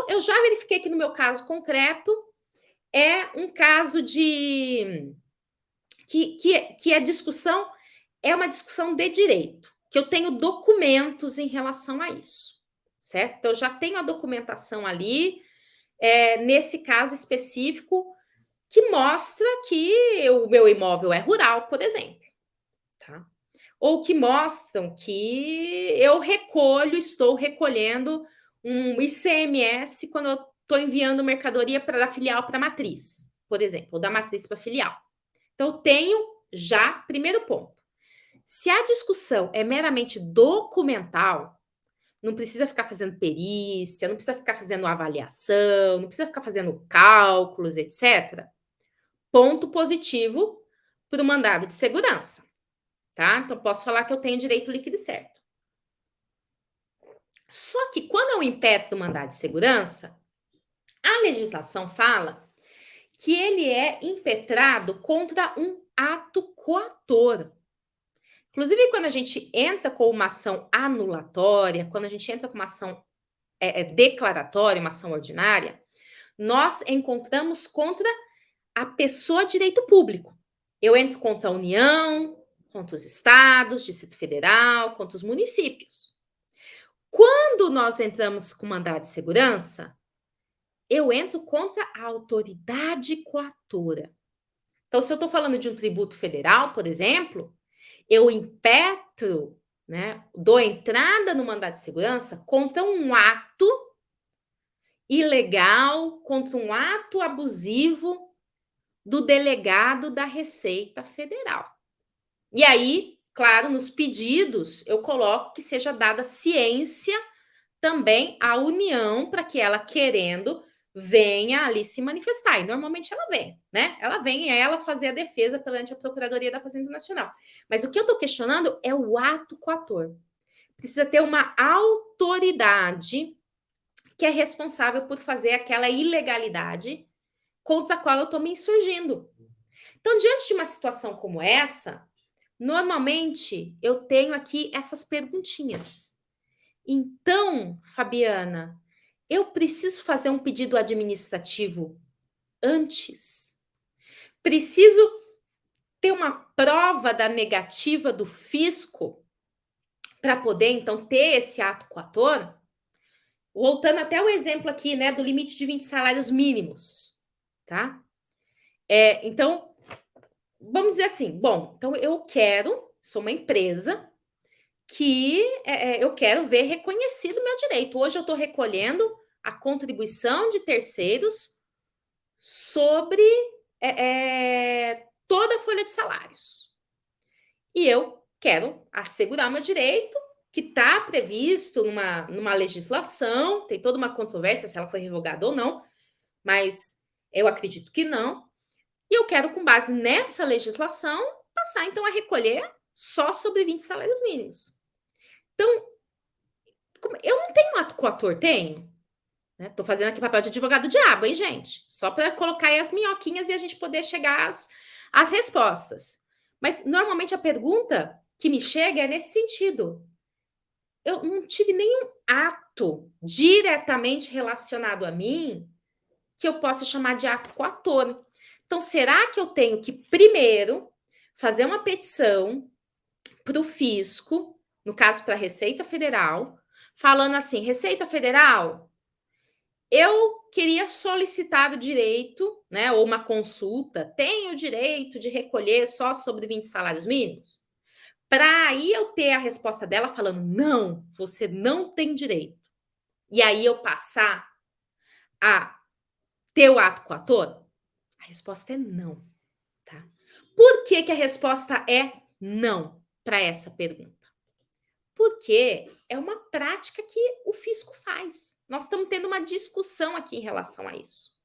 Então, eu já verifiquei que no meu caso concreto é um caso de que a discussão é uma discussão de direito, que eu tenho documentos em relação a isso, certo? Então, eu já tenho a documentação ali, nesse caso específico, que mostra que o meu imóvel é rural, por exemplo, tá? Ou que mostram que eu estou recolhendo um ICMS quando eu estou enviando mercadoria da filial para a matriz, por exemplo, ou da matriz para a filial. Então, eu tenho já, primeiro ponto. Se a discussão é meramente documental, não precisa ficar fazendo perícia, não precisa ficar fazendo avaliação, não precisa ficar fazendo cálculos, etc. Ponto positivo para o mandado de segurança, tá? Então, posso falar que eu tenho direito líquido e certo. Só que quando eu impetro o mandado de segurança, a legislação fala que ele é impetrado contra um ato coator. Inclusive, quando a gente entra com uma ação anulatória, quando a gente entra com uma ação declaratória, uma ação ordinária, nós encontramos contra a pessoa de direito público. Eu entro contra a União, contra os estados, Distrito Federal, contra os municípios. Quando nós entramos com mandado de segurança, eu entro contra a autoridade coatora. Então, se eu estou falando de um tributo federal, por exemplo, eu impetro, né, dou entrada no mandado de segurança contra um ato ilegal, contra um ato abusivo do delegado da Receita Federal. E aí, claro, nos pedidos eu coloco que seja dada ciência também à União para que ela, querendo, venha ali se manifestar. E normalmente ela vem, né? Ela vem e ela fazer a defesa perante a Procuradoria da Fazenda Nacional. Mas o que eu estou questionando é o ato coator. Precisa ter uma autoridade que é responsável por fazer aquela ilegalidade contra a qual eu estou me insurgindo. Então, diante de uma situação como essa, normalmente eu tenho aqui essas perguntinhas. Então, Fabiana, eu preciso fazer um pedido administrativo antes? Preciso ter uma prova da negativa do fisco para poder, então, ter esse ato coator? Voltando até o exemplo aqui, né, do limite de 20 salários mínimos, tá? Então, vamos dizer assim, bom, então sou uma empresa que eu quero ver reconhecido o meu direito. Hoje eu estou recolhendo a contribuição de terceiros sobre toda a folha de salários. E eu quero assegurar meu direito, que está previsto numa legislação, tem toda uma controvérsia se ela foi revogada ou não, mas eu acredito que não. E eu quero, com base nessa legislação, passar então a recolher só sobre 20 salários mínimos. Então, eu não tenho ato coator, tenho? Estou fazendo aqui papel de advogado diabo, hein, gente? Só para colocar aí as minhoquinhas e a gente poder chegar às respostas. Mas, normalmente, a pergunta que me chega é nesse sentido. Eu não tive nenhum ato diretamente relacionado a mim que eu possa chamar de ato coator. Então, será que eu tenho que, primeiro, fazer uma petição para o fisco, no caso, para a Receita Federal, falando assim: Receita Federal, eu queria solicitar o direito, né, ou uma consulta, tenho o direito de recolher só sobre 20 salários mínimos? Para aí eu ter a resposta dela falando: não, você não tem direito. E aí eu passar a ter o ato coator? A resposta é não, tá? Por que que a resposta é não para essa pergunta? Porque é uma prática que o fisco faz. Nós estamos tendo uma discussão aqui em relação a isso.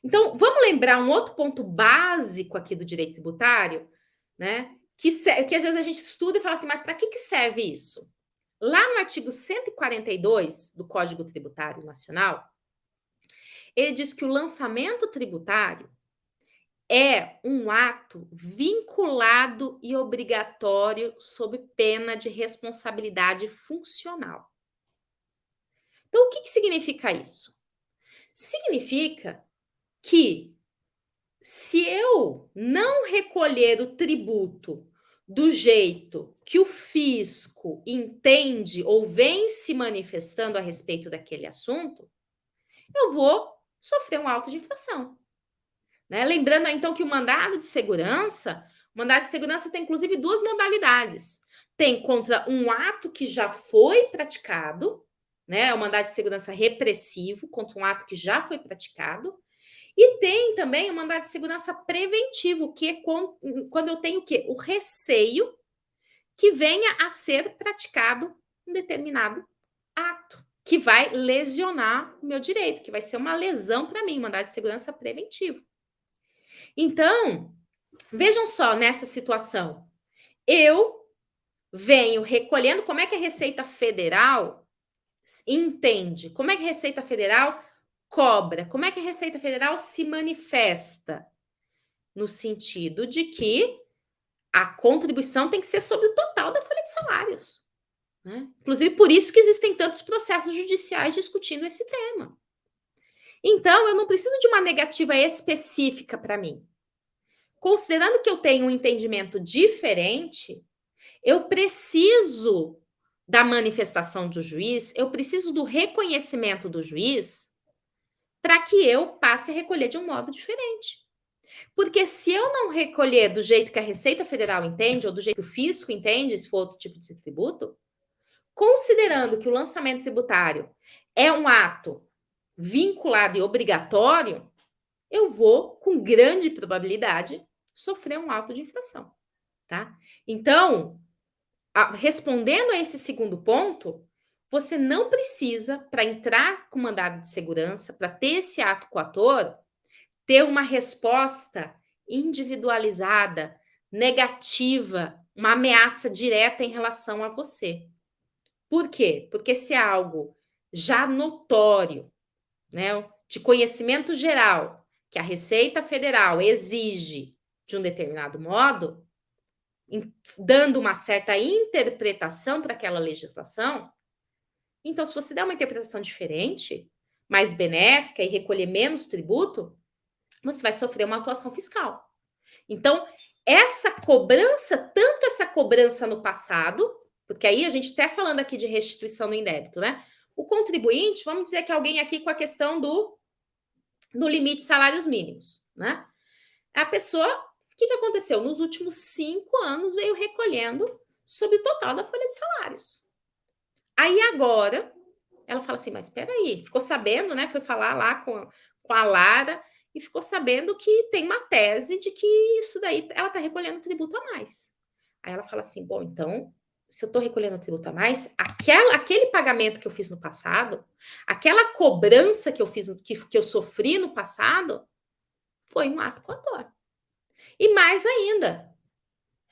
Então, vamos lembrar um outro ponto básico aqui do direito tributário, né? Que às vezes a gente estuda e fala assim, mas para que serve isso? Lá no artigo 142 do Código Tributário Nacional, ele diz que o lançamento tributário é um ato vinculado e obrigatório sob pena de responsabilidade funcional. Então, o que significa isso? Significa que se eu não recolher o tributo do jeito que o fisco entende ou vem se manifestando a respeito daquele assunto, eu vou sofrer um auto de infração. Né? Lembrando, então, que o mandado de segurança tem, inclusive, duas modalidades. Tem contra um ato que já foi praticado, né? O mandado de segurança repressivo, contra um ato que já foi praticado, e tem também o mandado de segurança preventivo, que é quando eu tenho o quê? O receio que venha a ser praticado um determinado ato, que vai lesionar o meu direito, que vai ser uma lesão para mim, mandado de segurança preventivo. Então, vejam só nessa situação. Eu venho recolhendo, como é que a Receita Federal entende? Como é que a Receita Federal cobra? Como é que a Receita Federal se manifesta? No sentido de que a contribuição tem que ser sobre o total da folha de salários. Né? Inclusive, por isso que existem tantos processos judiciais discutindo esse tema. Então, eu não preciso de uma negativa específica para mim. Considerando que eu tenho um entendimento diferente, eu preciso da manifestação do juiz, eu preciso do reconhecimento do juiz para que eu passe a recolher de um modo diferente. Porque se eu não recolher do jeito que a Receita Federal entende, ou do jeito que o fisco entende, se for outro tipo de tributo, considerando que o lançamento tributário é um ato vinculado e obrigatório, eu vou, com grande probabilidade, sofrer um auto de infração, tá? Então, respondendo a esse segundo ponto, você não precisa, para entrar com mandado de segurança, para ter esse ato coator, ter uma resposta individualizada, negativa, uma ameaça direta em relação a você. Por quê? Porque se é algo já notório, né, de conhecimento geral, que a Receita Federal exige de um determinado modo, dando uma certa interpretação para aquela legislação, então, se você der uma interpretação diferente, mais benéfica e recolher menos tributo, você vai sofrer uma atuação fiscal. Então, tanto essa cobrança no passado, porque aí a gente até falando aqui de restituição no indébito, né? O contribuinte, vamos dizer que alguém aqui com a questão do limite de salários mínimos, né? A pessoa, o que aconteceu? Nos últimos 5 anos veio recolhendo sobre o total da folha de salários. Aí agora, ela fala assim, mas espera aí, ficou sabendo, né? Foi falar lá com a Lara e ficou sabendo que tem uma tese de que isso daí, ela está recolhendo tributo a mais. Aí ela fala assim, bom, então, se eu estou recolhendo tributo a mais, aquele pagamento que eu fiz no passado, aquela cobrança que eu fiz, que eu sofri no passado, foi um ato coator. E mais ainda,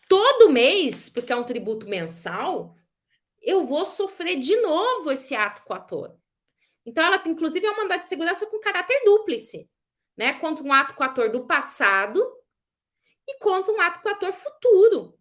todo mês, porque é um tributo mensal, eu vou sofrer de novo esse ato coator. Então, ela, inclusive, é um mandado de segurança com caráter dúplice, né? Contra um ato coator do passado e contra um ato coator futuro.